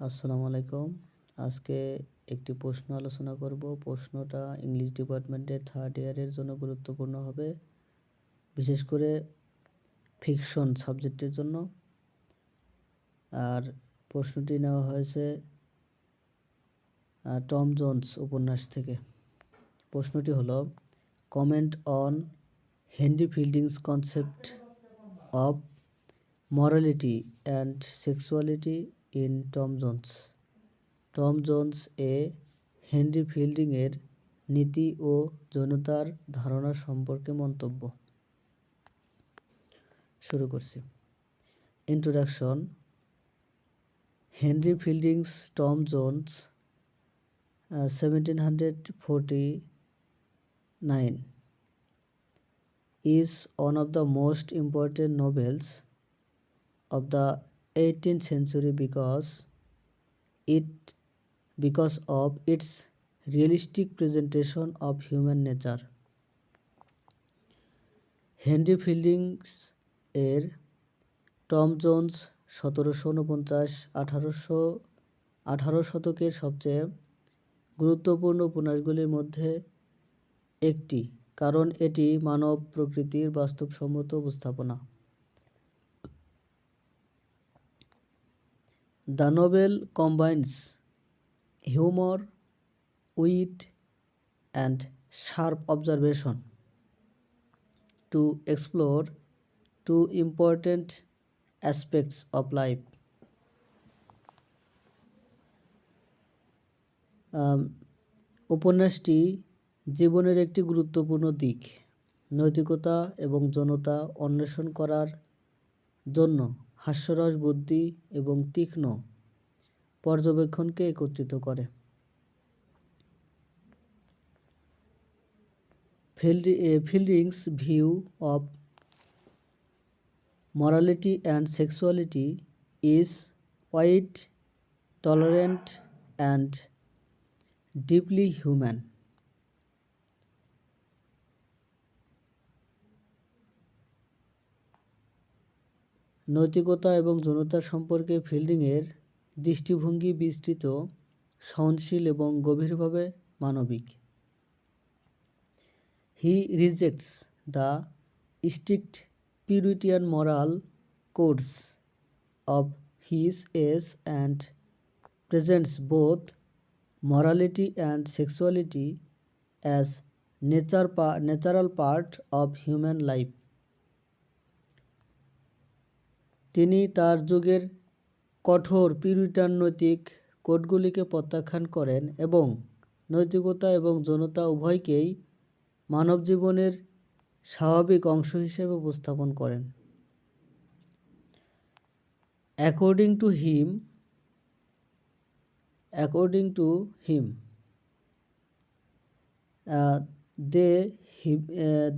আসসালামু আলাইকুম। আজকে একটি প্রশ্ন আলোচনা করব। প্রশ্নটা ইংলিশ ডিপার্টমেন্টের থার্ড ইয়ারের জন্য গুরুত্বপূর্ণ হবে, বিশেষ করে ফিকশন সাবজেক্টের জন্য। আর প্রশ্নটি নেওয়া হয়েছে টম জোন্স উপন্যাস থেকে। প্রশ্নটি হলো, comment on Henry Fielding's concept of morality and sexuality in Tom Jones. Tom Jones এ হেনরি ফিল্ডিংয়ের নীতি ও যৌনতার ধারণা সম্পর্কে মন্তব্য। শুরু করছি। Introduction. Henry Fielding's Tom Jones 1749 is one of the most important novels of the 18th century because of its realistic presentation of human nature. Henry Fielding's এর টম জোন্স 1749-18 শতকের সবচেয়ে গুরুত্বপূর্ণ উপন্যাসগুলির মধ্যে একটি, কারণ এটি মানব প্রকৃতির বাস্তবসম্মত উপস্থাপনা। The novel combines humor, wit, and sharp observation to explore two important aspects of life: উপন্যাসটি জীবনের একটি গুরুত্বপূর্ণ দিক, নৈতিকতা এবং যৌনতা অন্বেষণ করার জন্য হাস্যরস, বুদ্ধি এবং তীক্ষ্ণ পর্যবেক্ষণকে একত্রিত করে। Fielding's view of morality and sexuality is wide, tolerant, and deeply human. নৈতিকতা এবং যৌনতা সম্পর্কে ফিল্ডিংয়ের দৃষ্টিভঙ্গি বিস্তৃত, সহনশীল এবং গভীরভাবে মানবিক। He rejects the strict Puritan moral codes of his age and presents both morality and sexuality as natural part of human life. তিনি তার যুগের কঠোর পিউরিটান নৈতিক কোডগুলিকে প্রত্যাখ্যান করেন এবং নৈতিকতা এবং যৌনতা উভয়কেই মানব জীবনের স্বাভাবিক অংশ হিসেবে উপস্থাপন করেন। According to him,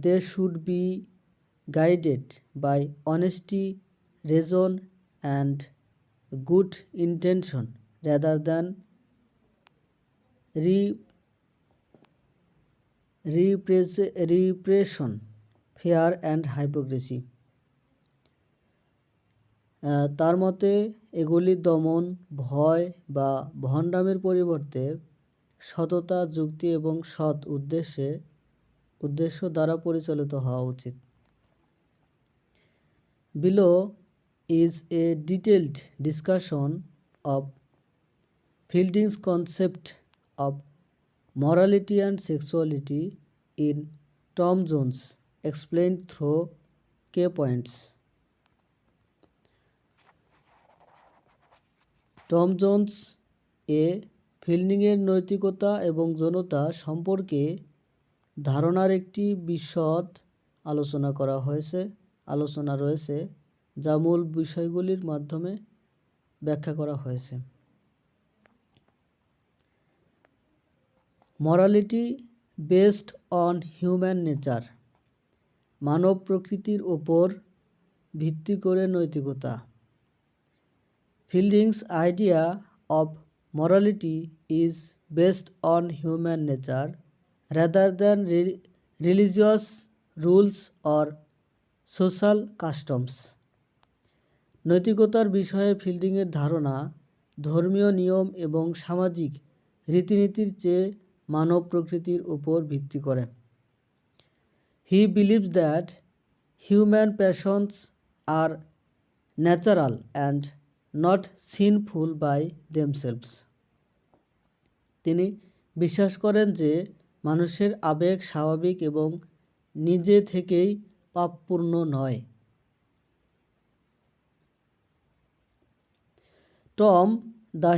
they should be guided by honesty, reason, and good intention rather than repression, fear, and hypocrisy. তার মতে এগুলি দমন, ভয় বা ভণ্ডামির পরিবর্তে সততা, যুক্তি এবং সৎ উদ্দেশ্য দ্বারা পরিচালিত হওয়া উচিত। Below is a detailed discussion of Fielding's concept of morality and sexuality in Tom Jones, explained through key points. Tom Jones এ ফিল্ডিংয়ের নৈতিকতা এবং যৌনতা সম্পর্কে ধারণার একটি বিশদ আলোচনা রয়েছে, যা মূল বিষয়গুলির মাধ্যমে ব্যাখ্যা করা হয়েছে। Morality based on human nature, মানব প্রকৃতির ওপর ভিত্তি করে নৈতিকতা। Fielding's idea of morality is based on human nature rather than religious rules or social customs. নৈতিকতার বিষয়ে ফিল্ডিংয়ের ধারণা ধর্মীয় নিয়ম এবং সামাজিক রীতিনীতির চেয়ে মানব প্রকৃতির উপর ভিত্তি করে। He believes that human passions are natural and not sinful by themselves. তিনি বিশ্বাস করেন যে মানুষের আবেগ স্বাভাবিক এবং নিজে থেকেই পাপপূর্ণ নয়। Tom the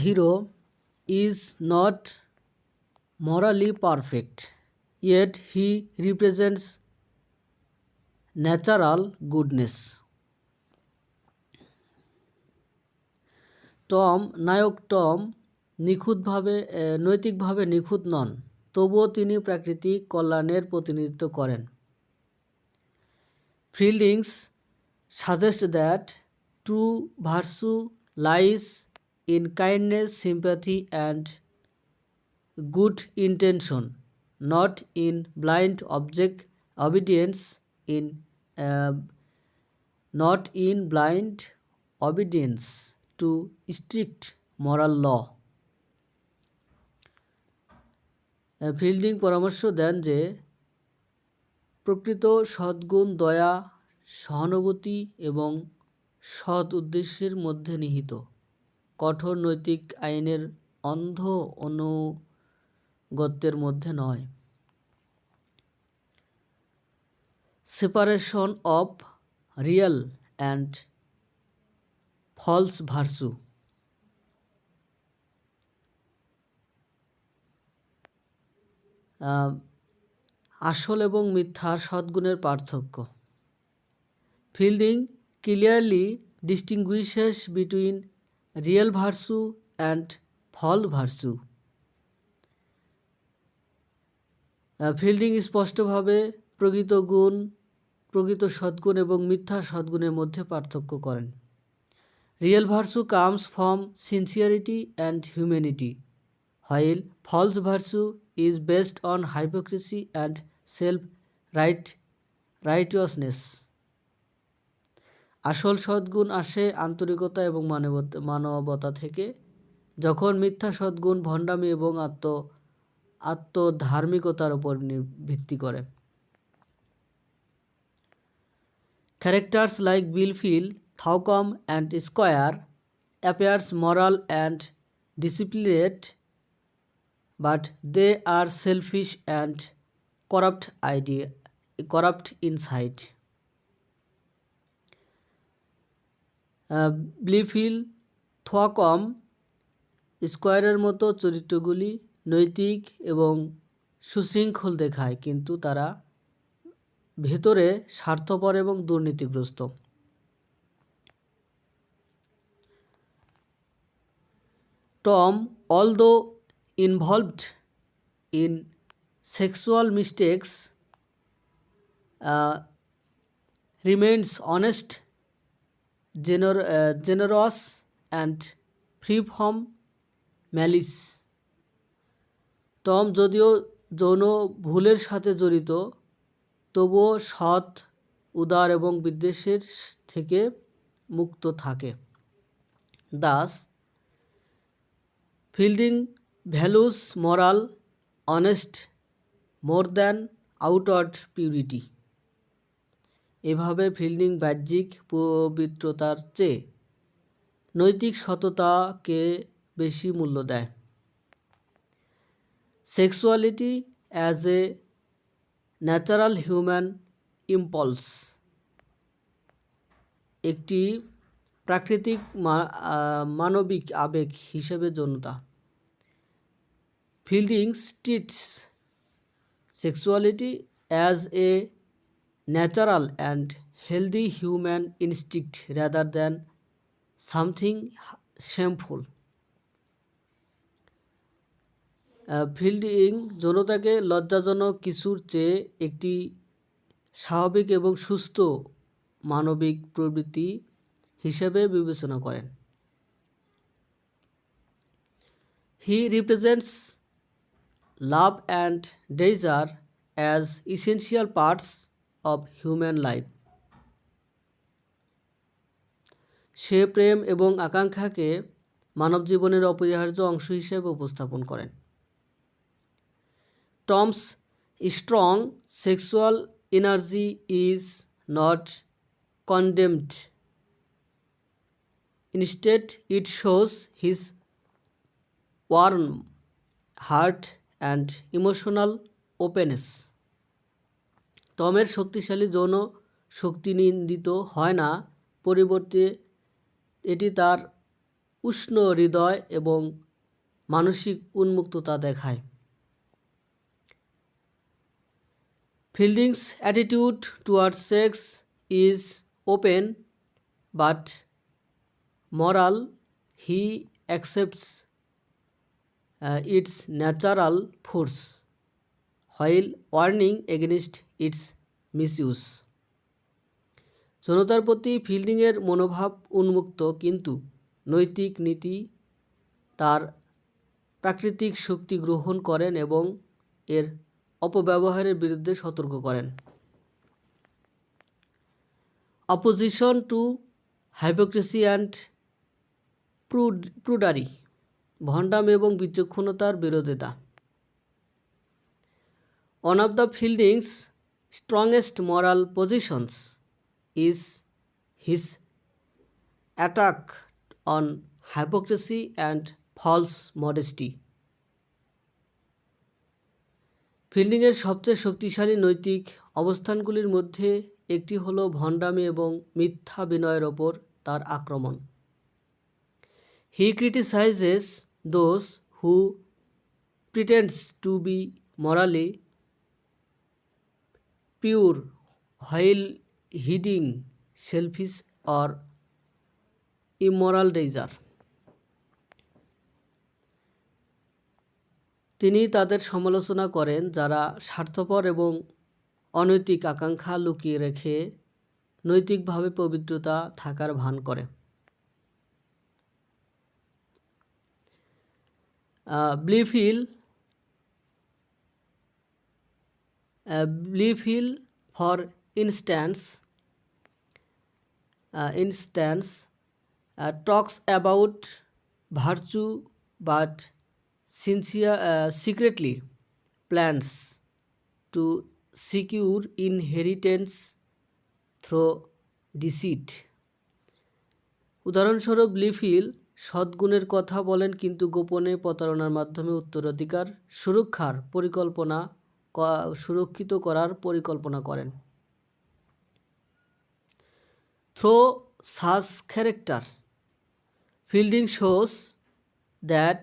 hero is not morally perfect, yet he represents natural goodness. নায়ক টম নৈতিকভাবে নিখুঁত নন, তবুও তিনি প্রাকৃতিক কল্যাণের প্রতিনিধিত্ব করেন। Fielding suggests that true virtue lies in kindness, sympathy, and good intention, not in blind obedience to strict moral law. Fielding পরামর্শ দেন যে প্রকৃত সদ্গুণ দয়া, সহানুভূতি এবং সৎ উদ্দেশ্যের মধ্যে নিহিত, কঠোর নৈতিক আইনের অন্ধ অনুগত্যের মধ্যে নয়। Separation of real and false virtue. আসল এবং মিথ্যা সদ্গুণের পার্থক্য। Fielding clearly distinguishes between real virtue and false virtue. Fielding স্পষ্টভাবে প্রকৃত সদ্গুণ এবং মিথ্যা সদ্গুণের মধ্যে পার্থক্য করেন। Real virtue comes from sincerity and humanity, while false virtue is based on hypocrisy and self-righteousness. আসল সদ্গুণ আসে আন্তরিকতা এবং মানবতা থেকে, যখন মিথ্যা সদ্গুণ ভণ্ডামি এবং আত্মধার্মিকতার উপর ভিত্তি করে। Characters like Bilfield, Thaucom, and Squire appears moral and disciplined, but they are selfish and corrupt inside. Bilfield, Thaucom, স্কয়ারের মতো চরিত্রগুলি নৈতিক এবং সুশৃঙ্খল দেখায়, কিন্তু তারা ভেতরে স্বার্থপর এবং দুর্নীতিগ্রস্ত। Tom, although involved in sexual mistakes, remains honest, generous, and free from malice. Tom যদিও যৌন ভুলের সাথে জড়িত, তবুও সৎ, উদার এবং বিদ্বেষের থেকে মুক্ত থাকে। Thus, Fielding values moral honesty more than outward purity. এভাবে ফিল্ডিং বাহ্যিক পবিত্রতার চেয়ে নৈতিক সততাকে বেশি মূল্য দেয়। Sexuality as a natural human impulse, একটি প্রাকৃতিক মানবিক আবেগ হিসেবে যৌনতা। Fielding treats sexuality as a natural and healthy human instinct rather than something shameful. Fielding যৌনতাকে লজ্জাজনক কিছুর চেয়ে একটি স্বাভাবিক এবং সুস্থ মানবিক প্রবৃত্তি হিসেবে বিবেচনা করেন। He represents love and desire as essential parts of human life. সে প্রেম এবং আকাঙ্ক্ষাকে মানব জীবনের অপরিহার্য অংশ হিসেবে উপস্থাপন করেন। Tom's strong sexual energy is not condemned, instead it shows his warm heart and emotional openness. টমের শক্তিশালী যৌন শক্তি নিন্দিত হয় না, পরিবর্তে এটি তার উষ্ণ হৃদয় এবং মানসিক উন্মুক্ততা দেখায়। Fielding's attitude towards sex is open but moral. He accepts its natural force while warning against its misuse. যৌনতার প্রতি ফিল্ডিংয়ের মনোভাব উন্মুক্ত, কিন্তু নৈতিক নীতি তার প্রাকৃতিক শক্তি গ্রহণ করেন এবং এর অপব্যবহারের বিরুদ্ধে সতর্ক করেন। অপোজিশন টু হাইপোক্রেসি অ্যান্ড প্রুডারি, ভণ্ডামি এবং বিচক্ষণতার বিরোধিতা। One of the Fielding's strongest moral positions is his attack on hypocrisy and false modesty. ফিল্ডিংয়ের সবচেয়ে শক্তিশালী নৈতিক অবস্থানগুলির মধ্যে একটি হল ভণ্ডামি এবং মিথ্যা বিনয়ের ওপর তার আক্রমণ। He criticizes those who pretends to be morally pure while hiding selfish or immoral desire. তিনি তাদের সমালোচনা করেন যারা স্বার্থপর এবং অনৈতিক আকাঙ্ক্ষা লুকিয়ে রেখে নৈতিকভাবে পবিত্রতা থাকার ভান করে। Blefield, for instance, talks about virtue but secretly plans to secure inheritance through deceit. উদাহরণস্বরূপ, ব্লিফিল সদ্গুণের কথা বলেন কিন্তু গোপনে প্রতারণার মাধ্যমে উত্তরাধিকার সুরক্ষিত করার পরিকল্পনা করেন। Through such character, Fielding shows that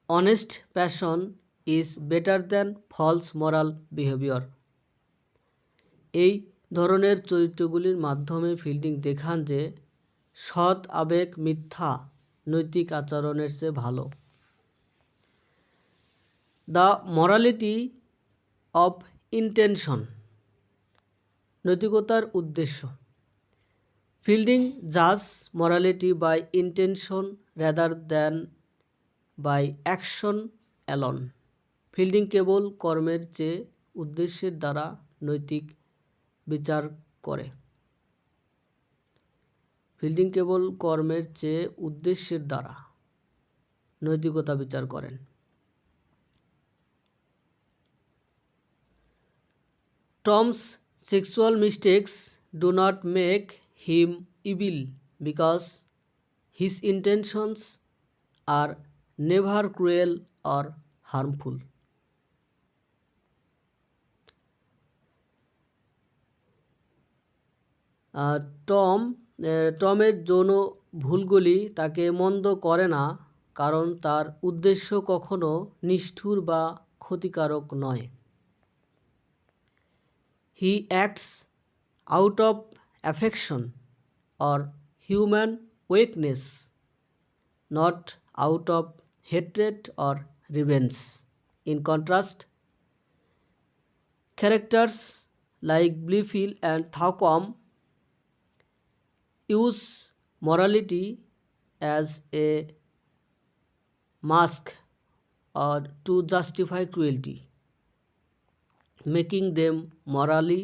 honest passion is better than false moral behaviour. এই ধরনের চরিত্রগুলির মাধ্যমে ফিল্ডিং দেখান যে সৎ আবেগ মিথ্যা নৈতিক আচরণের চেয়ে ভালো। দ্য মরালিটি অফ ইন্টেনশন, নৈতিকতার উদ্দেশ্য। ফিল্ডিং জাজ morality by intention rather than by action alone. Fielding কেবল কর্মের চেয়ে উদ্দেশ্যের দ্বারা নৈতিক বিচার করে। ফিল্ডিং কেবল কর্মের চেয়ে উদ্দেশ্যের দ্বারা নৈতিকতা বিচার করেন। Tom's sexual mistakes do not make him evil because his intentions are never cruel or harmful. টমের যৌন ভুলগুলি তাকে মন্দ করে না, কারণ তার উদ্দেশ্য কখনো নিষ্ঠুর বা ক্ষতিকারক নয়। He acts out of affection or human weakness, not out of hatred or revenge. In contrast, characters like Blefield and Thackum use morality as a mask or to justify cruelty, making them morally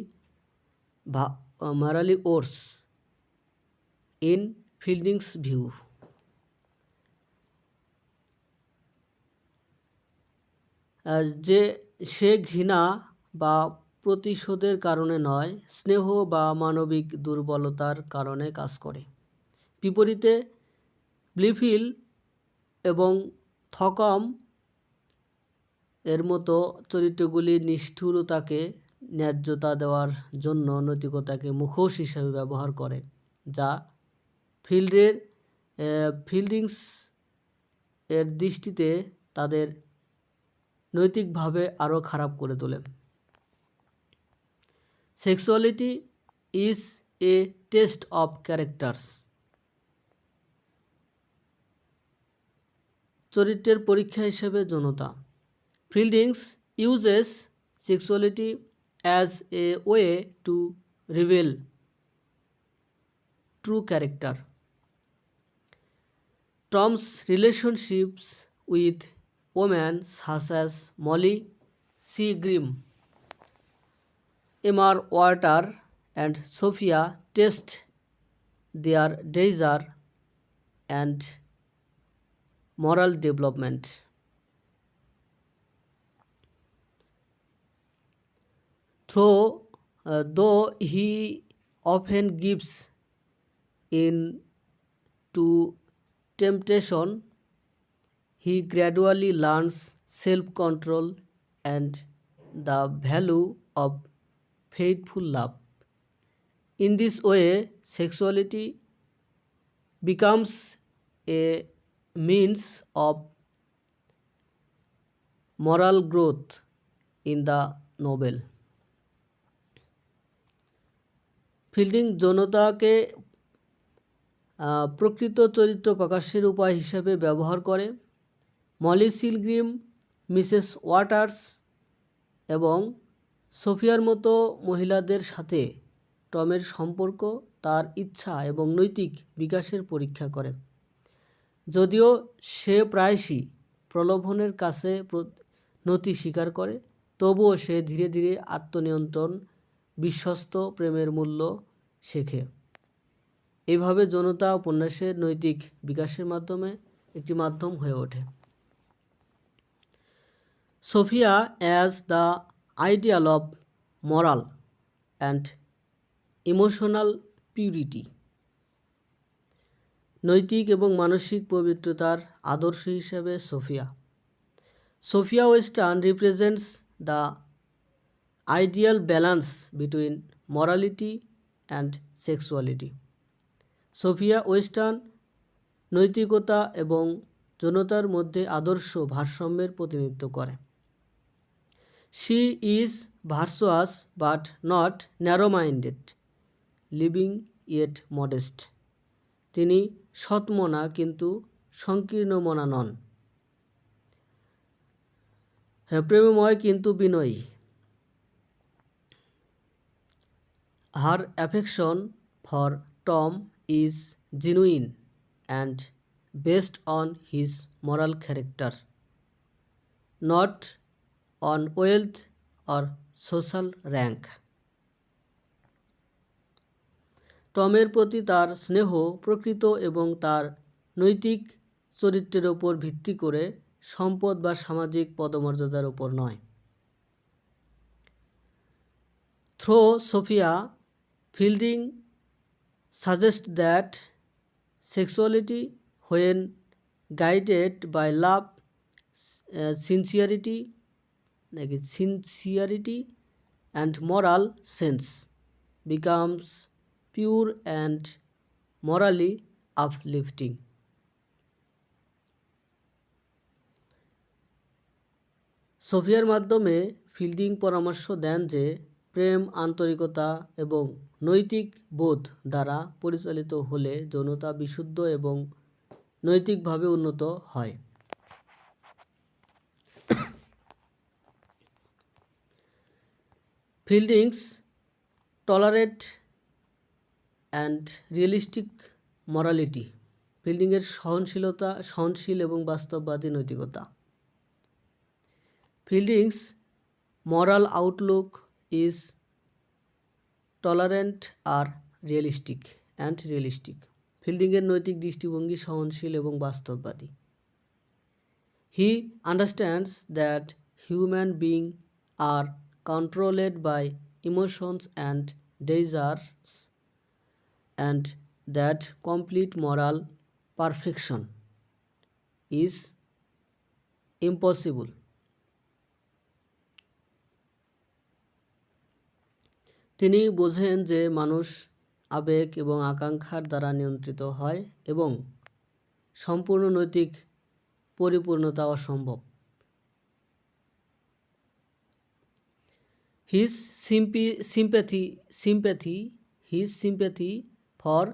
worse. In Fielding's view. যে সে ঘৃণা বা প্রতিশোধের কারণে নয়, স্নেহ বা মানবিক দুর্বলতার কারণে কাজ করে। বিপরীতে ব্লিফিল এবং থকম এর মতো চরিত্রগুলি নিষ্ঠুরতাকে ন্যায্যতা দেওয়ার জন্য নৈতিকতাকে মুখোশ হিসেবে ব্যবহার করে, যা ফিল্ডিংস এর দৃষ্টিতে তাদের নৈতিকভাবে আরও খারাপ করে তোলে। Sexuality is a test of characters. চরিত্রের পরীক্ষা হিসেবে যৌনতা। ফিল্ডিংস uses sexuality as a way to reveal true character. Tom's relationships with women such as Molly Seagram, Emma Walter, and Sophia test their desire and moral development. Though he often gives in to temptation, he gradually learns self-control and the value of faithful love. In this way, sexuality becomes a means of moral growth in the novel. Fielding যৌনতাকে প্রকৃত চরিত্র প্রকাশের উপায় হিসেবে ব্যবহার করে। Moli সিলগ্রিম, Mrs waters এবং সোফিয়ার মতো মহিলাদের সাথে টমের সম্পর্ক তার ইচ্ছা এবং নৈতিক বিকাশের পরীক্ষা করে। যদিও সে প্রায়শই প্রলোভনের কাছে নতি স্বীকার করে, তবুও সে ধীরে ধীরে আত্মনিয়ন্ত্রণ, বিশ্বস্ত প্রেমের মূল্য শেখে। এভাবে যৌনতা উপন্যাসের নৈতিক বিকাশের মাধ্যমে একটি মাধ্যম হয়ে ওঠে। Sophia as the ideal of moral and emotional purity. নৈতিক এবং মানসিক পবিত্রতার আদর্শ হিসেবে Sophia Western represents the ideal balance between morality and sexuality. Sophia Western নৈতিকতা এবং যৌনতার মধ্যে আদর্শ ভারসাম্যের প্রতিনিধিত্ব করে। She is virtuous but not narrow minded, living yet modest. তিনি সৎমনা কিন্তু সংকীর্ণমনা নন, প্রেমময় কিন্তু বিনয়ী। Her affection for Tom is genuine and based on his moral character, not on wealth or social rank. টমের প্রতি তার স্নেহ প্রকৃত এবং তার নৈতিক চরিত্রের ওপর ভিত্তি করে, সম্পদ বা সামাজিক পদমর্যাদার ওপর নয়। Through Sophia, Fielding suggests that sexuality, when guided by love, sincerity and moral sense, becomes pure and morally uplifting. সোফিয়ার মাধ্যমে ফিল্ডিং পরামর্শ দেন যে প্রেম, আন্তরিকতা এবং নৈতিক বোধ দ্বারা পরিচালিত হলে যৌনতা বিশুদ্ধ এবং নৈতিকভাবে উন্নত হয়। ফিল্ডিংস টলারেট অ্যান্ড রিয়েলিস্টিক মরালিটি। ফিল্ডিংয়ের সহনশীল এবং বাস্তববাদী নৈতিকতা। ফিল্ডিংস moral outlook is tolerant or realistic. ফিল্ডিংয়ের নৈতিক দৃষ্টিভঙ্গি সহনশীল এবং বাস্তববাদী। He understands that human being are controlled by emotions and desires, and that complete moral perfection is impossible. তিনি বোঝেন যে মানুষ আবেগ এবং আকাঙ্ক্ষার দ্বারা নিয়ন্ত্রিত হয় এবং সম্পূর্ণ নৈতিক পরিপূর্ণতা অসম্ভব। His sympathy for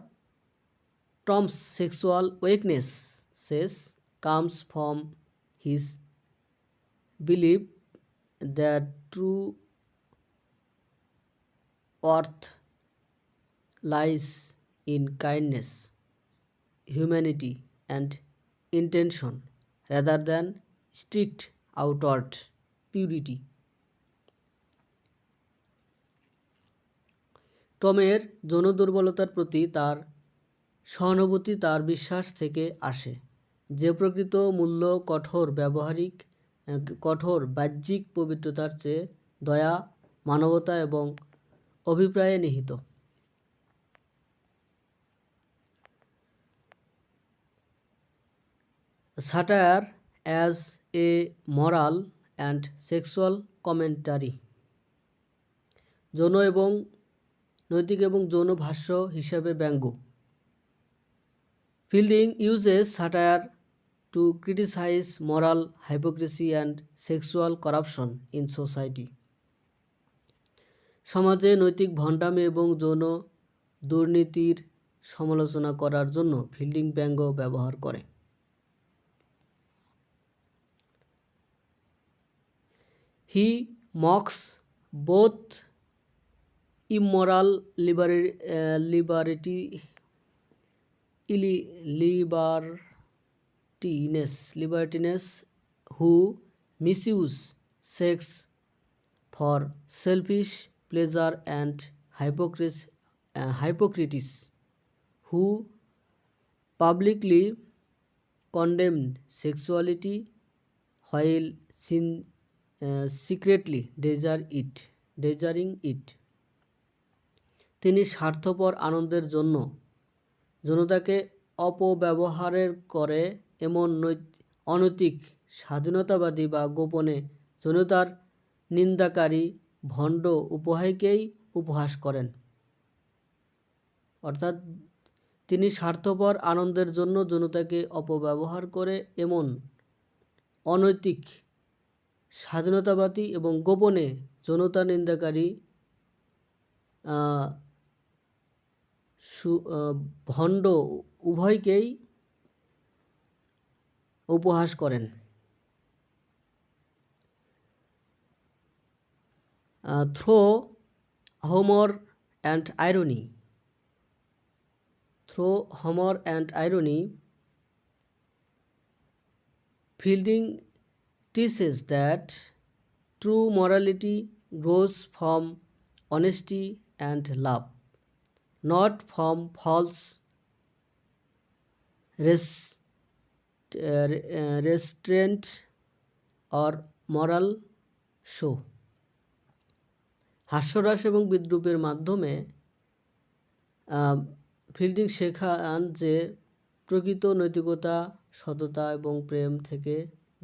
Tom's sexual weaknesses comes from his belief that true worth lies in kindness, humanity, and intention rather than strict outward purity. টমের যৌন দুর্বলতার প্রতি তার সহানুভূতি তার বিশ্বাস থেকে আসে যে প্রকৃত মূল্য কঠোর বাহ্যিক পবিত্রতার চেয়ে দয়া, মানবতা এবং অভিপ্রায়ে নিহিত। Satire as a moral and sexual commentary, নৈতিক এবং যৌন ভাষ্য হিসাবে ব্যঙ্গ। Fielding uses satire to criticize moral hypocrisy and sexual corruption in society. সমাজে নৈতিক ভণ্ডামি এবং যৌন দুর্নীতির সমালোচনা করার জন্য ফিল্ডিং ব্যঙ্গ ব্যবহার করে। He mocks both immoral libertiness who misuse sex for selfish pleasure and hypocrites who publicly condemn sexuality while secretly desiring it. তিনি স্বার্থপর আনন্দের জন্য যৌনতাকে অপব্যবহারের করে এমন অনৈতিক স্বাধীনতাবাদী বা গোপনে যৌনতার নিন্দাকারী ভণ্ড উভয়কেই উপহাস করেন। অর্থাৎ তিনি স্বার্থপর আনন্দের জন্য যৌনতাকে অপব্যবহার করে এমন অনৈতিক স্বাধীনতাবাদী এবং গোপনে যৌনতা নিন্দাকারী ভণ্ড উভয়কেই উপহাস করেন। Through humor and irony, Fielding teaches that true morality grows from honesty and love, not from false restraint or moral show. হাস্যরস এবং বিদ্রূপের মাধ্যমে ফিল্ডিং শেখান যে প্রকৃত নৈতিকতা সততা এবং প্রেম থেকে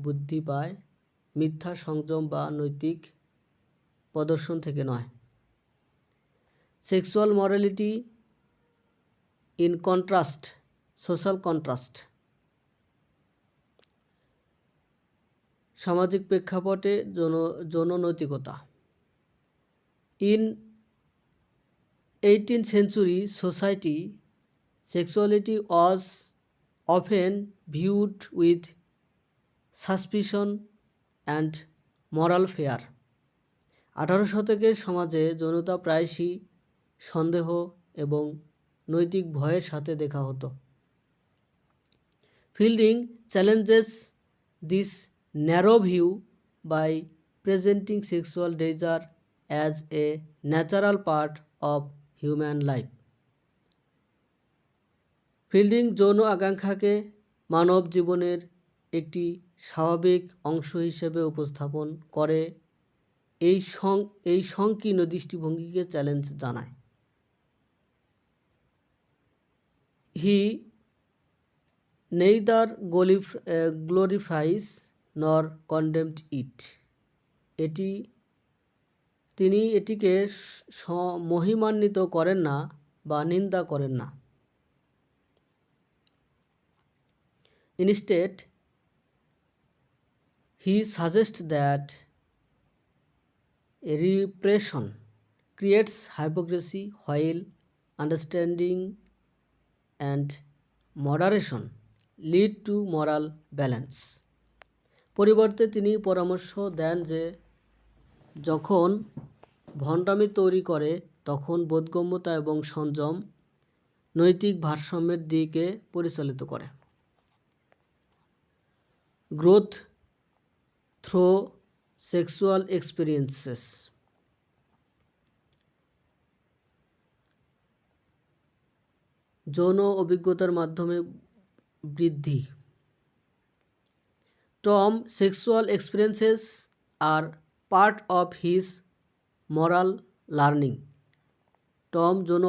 বৃদ্ধি পায়, মিথ্যা সংযম বা নৈতিক প্রদর্শন থেকে নয়। Sexual morality in contrast, social contrast, সামাজিক প্রেক্ষাপটে যৌন নৈতিকতা। In 18th century society, sexuality was often viewed with suspicion and moral fear. 18 শতকের সমাজে যৌনতা প্রায়শই সন্দেহ এবং নৈতিক ভয়ের সাথে দেখা হতো। Fielding challenges this narrow view by presenting sexual desire as a natural part of human life. Fielding যৌন আকাঙ্ক্ষাকে মানব জীবনের একটি স্বাভাবিক অংশ হিসেবে উপস্থাপন করে এই সংকীর্ণ দৃষ্টিভঙ্গিকে চ্যালেঞ্জ জানায়। হি নেইদার গ্লোরিফাইস নর কন্ডেমড ইট। তিনি এটিকে মহিমান্বিত করেন না বা নিন্দা করেন না। Instead, he suggests that repression creates hypocrisy while understanding and moderation lead to moral balance. পরিবর্তে তিনি পরামর্শ দেন যে যখন ভণ্ডামি তৈরি করে তখন বোধগম্যতা এবং সংযম নৈতিক ভারসাম্যের দিকে পরিচালিত করে। Growth through sexual experiences. যৌন অভিজ্ঞতার মাধ্যমে বৃদ্ধি। Tom sexual experiences are part of his moral learning. Tom যৌন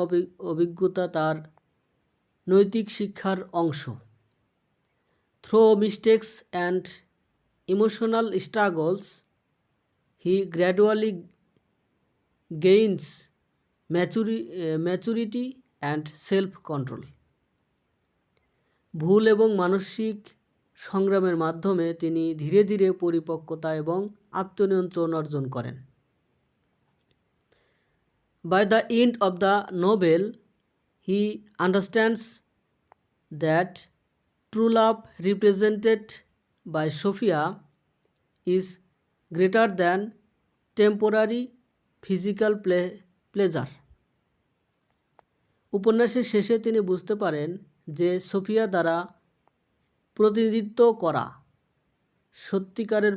অভিজ্ঞতা তার নৈতিক শিক্ষার অংশ। Through mistakes and emotional struggles he gradually gains maturity and self control. ভুল এবং মানসিক সংগ্রামের মাধ্যমে তিনি ধীরে ধীরে পরিপক্কতা এবং আত্মনিয়ন্ত্রণ অর্জন করেন। By the end of the novel, he understands that true love represented by Sophia is greater than temporary physical pleasure. উপন্যাসের শেষে তিনি বুঝতে পারেন যে সোফিয়া দ্বারা প্রতিনিধিত্ব করা সত্যিকারের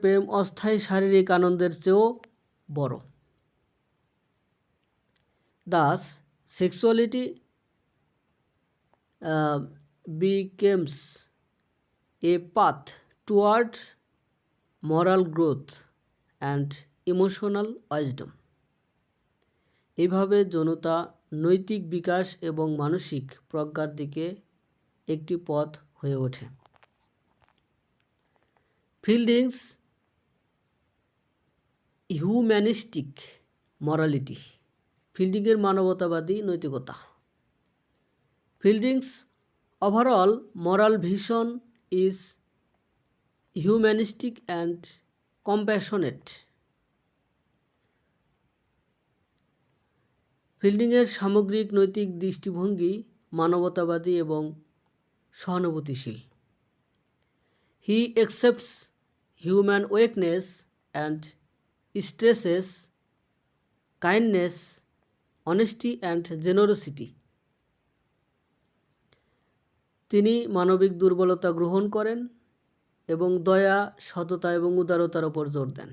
প্রেম অস্থায়ী শারীরিক আনন্দের চেয়েও বড়। Thus, sexuality becomes a path toward moral growth and emotional wisdom. এইভাবে যৌনতা নৈতিক বিকাশ এবং মানসিক প্রজ্ঞার দিকে একটি পথ হয়ে ওঠে। ফিল্ডিংস হিউম্যানিস্টিক মরালিটি। ফিল্ডিংয়ের মানবতাবাদী নৈতিকতা। Fielding's overall moral vision is humanistic and compassionate. ফিল্ডিংয়ের সামগ্রিক নৈতিক দৃষ্টিভঙ্গি মানবতাবাদী এবং সহানুভূতিশীল। He accepts human weakness and stresses kindness, honesty and generosity. তিনি মানবিক দুর্বলতা গ্রহণ করেন এবং দয়া, সততা এবং উদারতার উপর জোর দেন।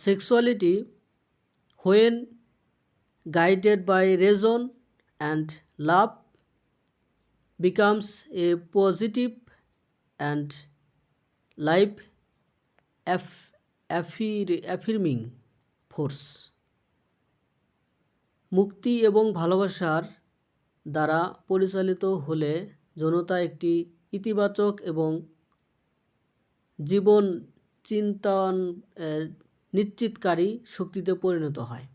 Sexuality, when guided by reason and love, becomes a positive and life affirming force. মুক্তি এবং ভালোবাসার দ্বারা পরিচালিত হলে যৌনতা একটি ইতিবাচক এবং জীবন চিন্তন নিশ্চিতকারী শক্তিতে পরিণত হয়।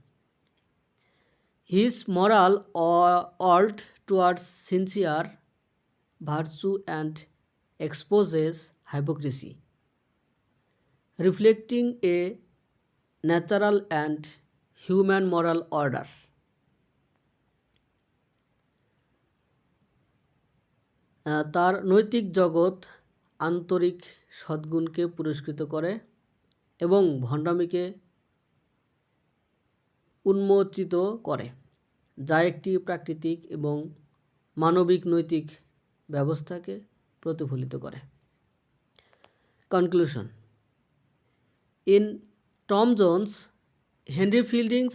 His moral urge towards sincere virtue and exposes hypocrisy, reflecting a natural and human moral order. তার নৈতিক জগৎ আন্তরিক সদ্গুণকে পুরস্কৃত করে এবং ভণ্ডামিকে উন্মোচিত করে, যা একটি প্রাকৃতিক এবং মানবিক নৈতিক ব্যবস্থাকে প্রতিফলিত করে। Conclusion. In Tom Jones, Henry Fielding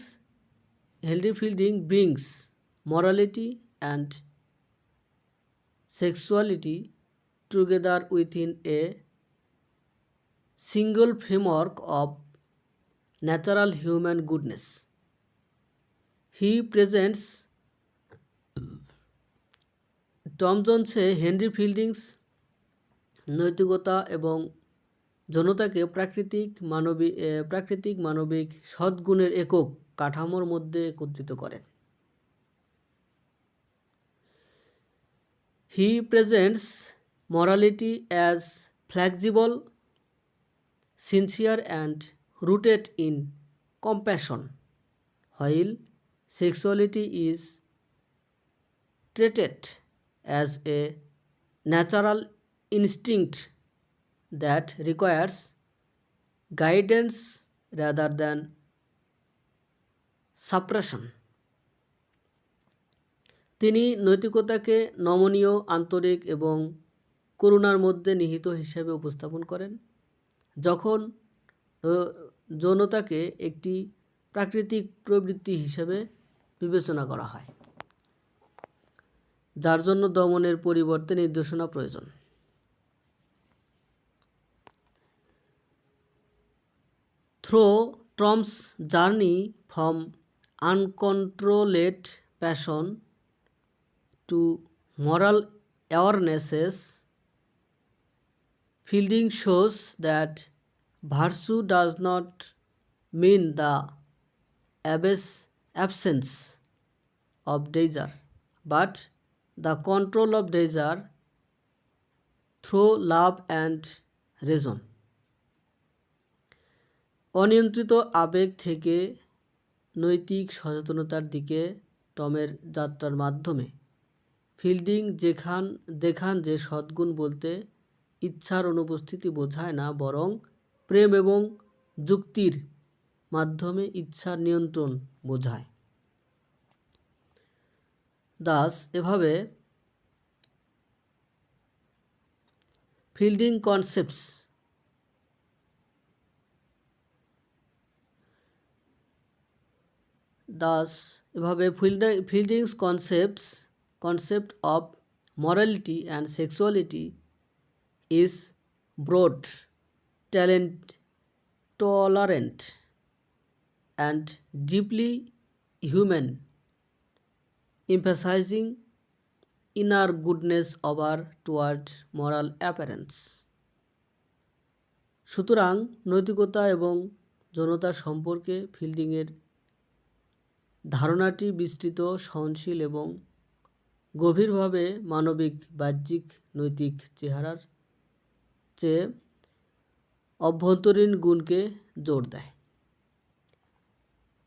brings morality and sexuality together within a single framework of natural human goodness. He presents Tom জোনসে হেনরি ফিল্ডিংস নৈতিকতা এবং যৌনতাকে প্রাকৃতিক মানবিক সদ্গুণের একক কাঠামোর মধ্যে একত্রিত করেন। He presents morality as flexible, sincere and rooted in compassion, while sexuality is treated as a natural instinct that requires guidance rather than suppression. তিনি নৈতিকতাকে নমনীয়, আন্তরিক এবং করুণার মধ্যে নিহিত হিসেবে উপস্থাপন করেন, যখন যৌনতাকে একটি প্রাকৃতিক প্রবৃত্তি হিসেবে বিবেচনা করা হয়, যার জন্য দমনের পরিবর্তে নির্দেশনা প্রয়োজন। Through Tom's journey from uncontrolled passion to moral awarenesses, Fielding shows that virtue does not mean the absence of desire, but the control of desire through love and reason. অনিয়ন্ত্রিত আবেগ থেকে নৈতিক সচেতনতার দিকে টমের যাত্রার মাধ্যমে ফিল্ডিং দেখান যে সদ্গুণ বলতে ইচ্ছার অনুপস্থিতি বোঝায় না, বরং প্রেম এবং যুক্তির মাধ্যমে ইচ্ছার নিয়ন্ত্রণ বোঝায়। এভাবে fielding concepts Fielding's concept of morality and sexuality is broad, tolerant, and deeply human, emphasizing inner goodness over toward moral appearance. সুতরাং নৈতিকতা এবং যৌনতা সম্পর্কে ফিল্ডিংয়ের ধারণাটি বিস্তৃত, সহনশীল এবং গভীরভাবে মানবিক বাহ্যিক নৈতিক চেহারার চেয়ে অভ্যন্তরীণ গুণকে জোর দেয়।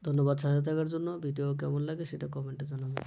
ধন্যবাদ সাথে থাকার জন্য। ভিডিও কেমন লাগে সেটা কমেন্টে জানাবেন।